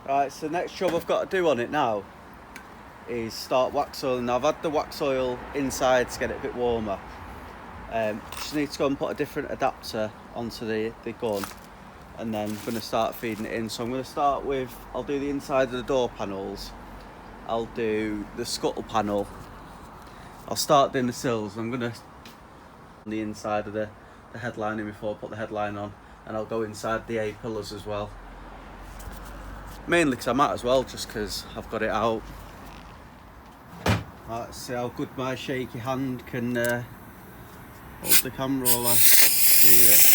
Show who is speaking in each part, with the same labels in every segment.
Speaker 1: Right, so the next job I've got to do on it now is start wax oiling. Now I've had the wax oil inside to get it a bit warmer. Just need to go and put a different adapter onto the gun, and then I'm going to start feeding it in. So I'm going to start with, I'll do the inside of the door panels, I'll do the scuttle panel, I'll start doing the sills. I'm going to on the inside of the headlining before I put the headline on, and I'll go inside the A-pillars as well. Mainly because I might as well, just because I've got it out. Let's see how good my shaky hand can hold the camera while I do this.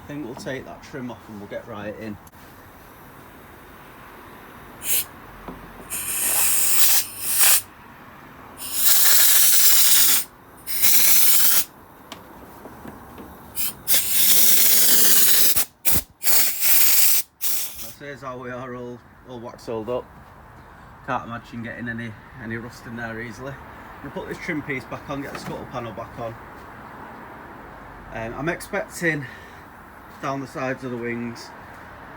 Speaker 1: I think we'll take that trim off and we'll get right in. Here's how we are all wax oiled up. Can't imagine getting any rust in there easily. I'm going to put this trim piece back on, get the scuttle panel back on. I'm expecting down the sides of the wings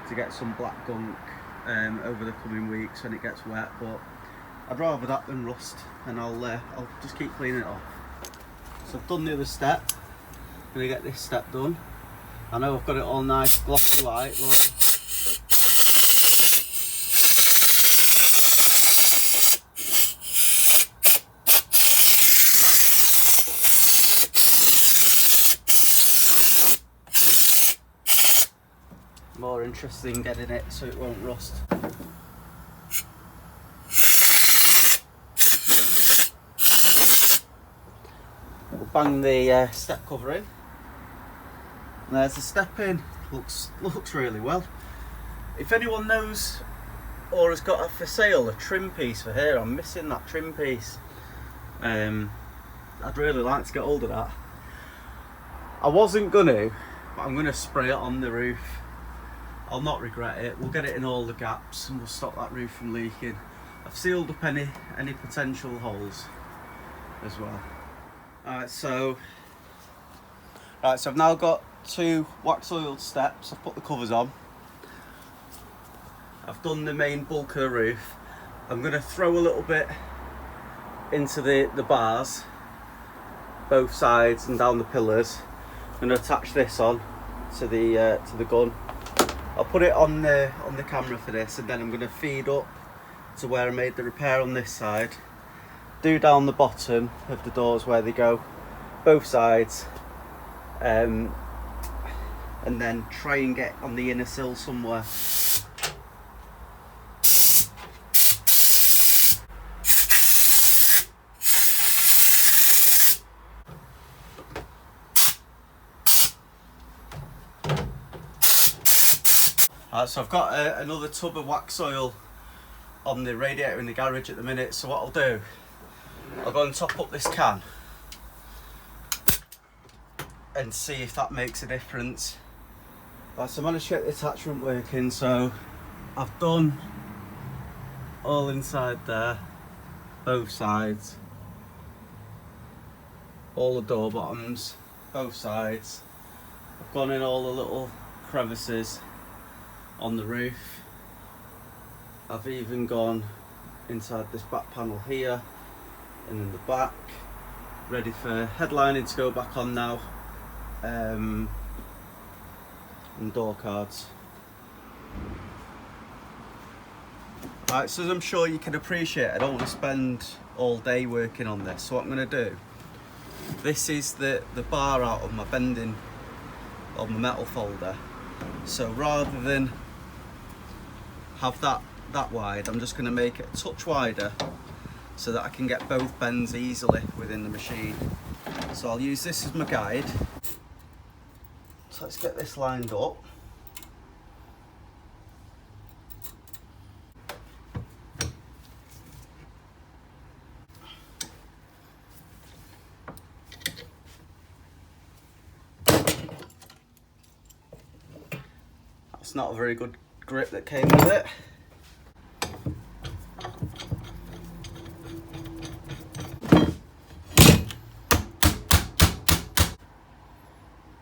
Speaker 1: to get some black gunk over the coming weeks when it gets wet, but I'd rather that than rust, and I'll just keep cleaning it off. So I've done the other step. I'm going to get this step done. I know I've got it all nice glossy white, but more interested in getting it so it won't rust. We'll bang the step cover in. And there's the step in. Looks really well. If anyone knows or has got for sale a trim piece for here, I'm missing that trim piece. I'd really like to get hold of that. I wasn't gonna, but I'm gonna spray it on the roof. I'll not regret it. We'll get it in all the gaps and we'll stop that roof from leaking. I've sealed up any potential holes as well. Alright, so I've now got 2 wax oiled steps. I've put the covers on. I've done the main bulk of the roof. I'm going to throw a little bit into the bars, both sides and down the pillars. I'm going to attach this on to the gun. I'll put it on the camera for this, and then I'm going to feed up to where I made the repair on this side, do down the bottom of the doors where they go, both sides, and then try and get on the inner sill somewhere. So I've got another tub of wax oil on the radiator in the garage at the minute, so what I'll do, I'll go and top up this can and see if that makes a difference. So I managed to get the attachment working, so I've done all inside there, both sides, all the door bottoms, both sides. I've gone in all the little crevices on the roof. I've even gone inside this back panel here and in the back, ready for headlining to go back on now, and door cards. Right, so as I'm sure you can appreciate, I don't want to spend all day working on this, so what I'm going to do, this is the bar out of my bending of my metal folder, so rather than have that wide, I'm just going to make it a touch wider so that I can get both bends easily within the machine. So I'll use this as my guide. So let's get this lined up. it's not a very good grip that came with it.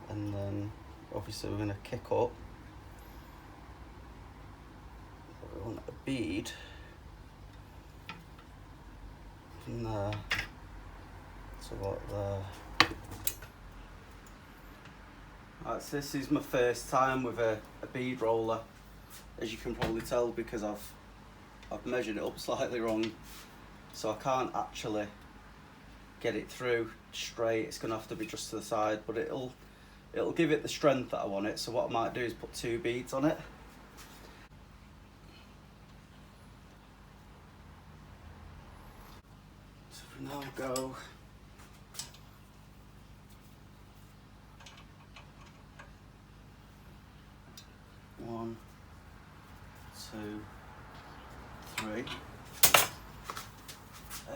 Speaker 1: And then obviously we're going to kick up. We want a bead from there to about there. Right, so this is my first time with a bead roller, as you can probably tell, because I've measured it up slightly wrong, so I can't actually get it through straight. It's going to have to be just to the side, but it'll give it the strength that I want it. So what I might do is put 2 beads on it. So we now go 1, 2, 3,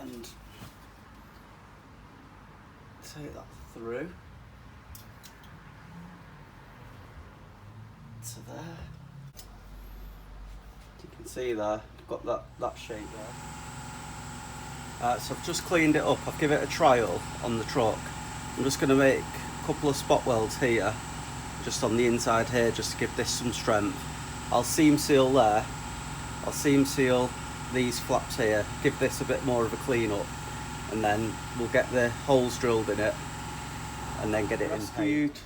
Speaker 1: and take that through to there. You can see there, I've got that shape there. So I've just cleaned it up. I've given it a trial on the truck. I'm just going to make a couple of spot welds here, just on the inside here, just to give this some strength. I'll seam seal there. I'll seam seal these flaps here, give this a bit more of a clean up, and then we'll get the holes drilled in it and then get it in paint.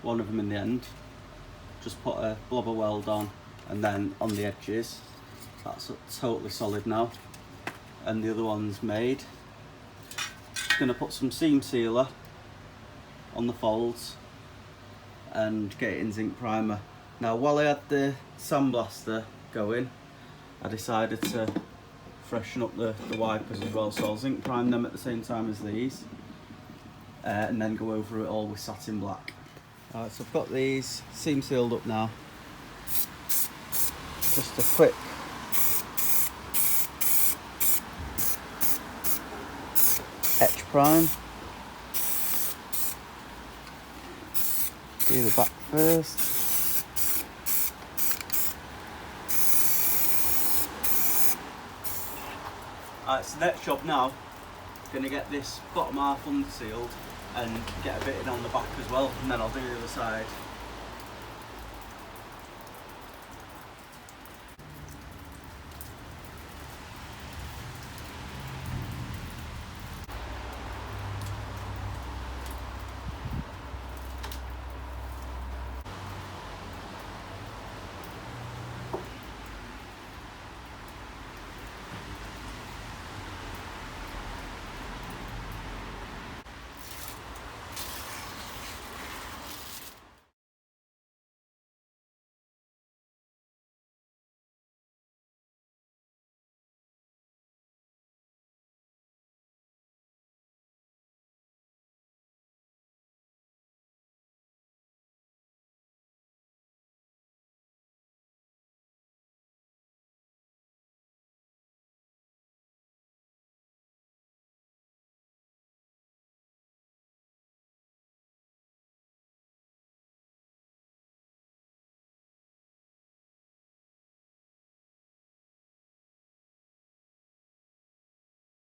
Speaker 1: One of them in the end. Just put a blobber weld on, and then on the edges. That's totally solid now. And the other one's made. Just going to put some seam sealer on the folds and get it in zinc primer. Now, while I had the sandblaster going, I decided to freshen up the wipers as well, so I'll zinc prime them at the same time as these, and then go over it all with satin black. Alright, so I've got these seam sealed up now. Just a quick etch prime. Do the back first. Alright, so next job now, going to get this bottom half unsealed and get a bit in on the back as well, and then I'll do the other side.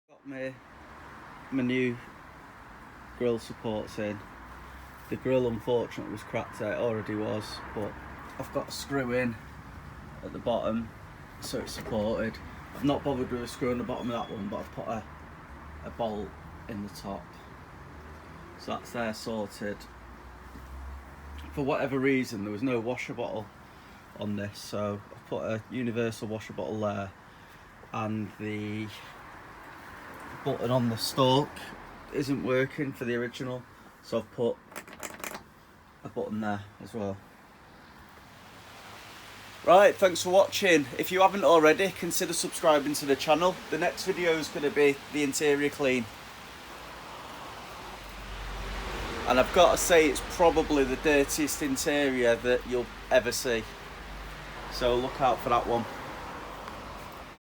Speaker 1: Got my new grill supports in. The grill unfortunately was cracked out, it already was, but I've got a screw in at the bottom so it's supported. I've not bothered with a screw in the bottom of that one, but I've put a bolt in the top. So that's there sorted. For whatever reason there was no washer bottle on this, so I've put a universal washer bottle there, and the button on the stalk isn't working for the original, so I've put a button there as well. Right, thanks for watching. If you haven't already, consider subscribing to the channel. The next video is going to be the interior clean, and I've got to say it's probably the dirtiest interior that you'll ever see, so look out for that one.